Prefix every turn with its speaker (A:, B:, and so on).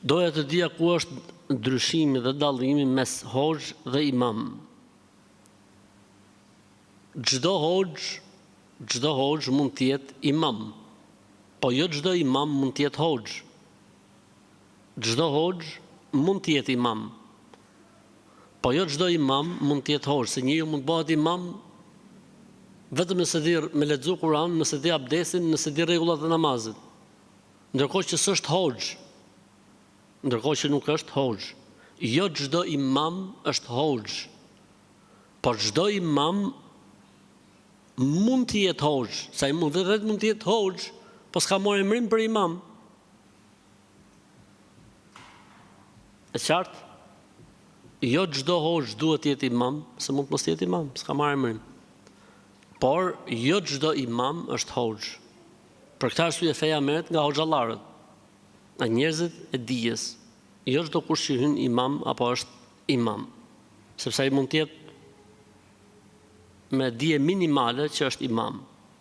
A: Doja të dija ku është ndryshimi dhe dallimi mes hoxh dhe imam. Çdo hoxh mund të jetë imam, po jo çdo imam mund të jetë hoxh. Çdo hoxh mund të jetë imam, po jo çdo imam mund të jetë hoxh, se njeriu mund të bëhet imam vetëm nëse di me lexu Kur'an, nëse di abdesin, nëse di rregullat e namazit. Ndërkohë që s'është hoxh. Ndërkohë që nuk është hoxh. Jo çdo imam është hoxh. Por çdo imam mund të jetë hoxh, sa i mund të jetë hoxh, po s'ka marrë emrin për imam. E qartë? Jo çdo hoxh duhet të jetë imam, se mund të mos jetë imam, s'ka marrë emrin. Por jo çdo imam është hoxh. Për këtë arsye feja merret nga hoxhallarët, nga njerëzit e dijes. Jo çdo kush që hyn imam apo është imam, sepse ai mund të jetë me dije minimale që është imam.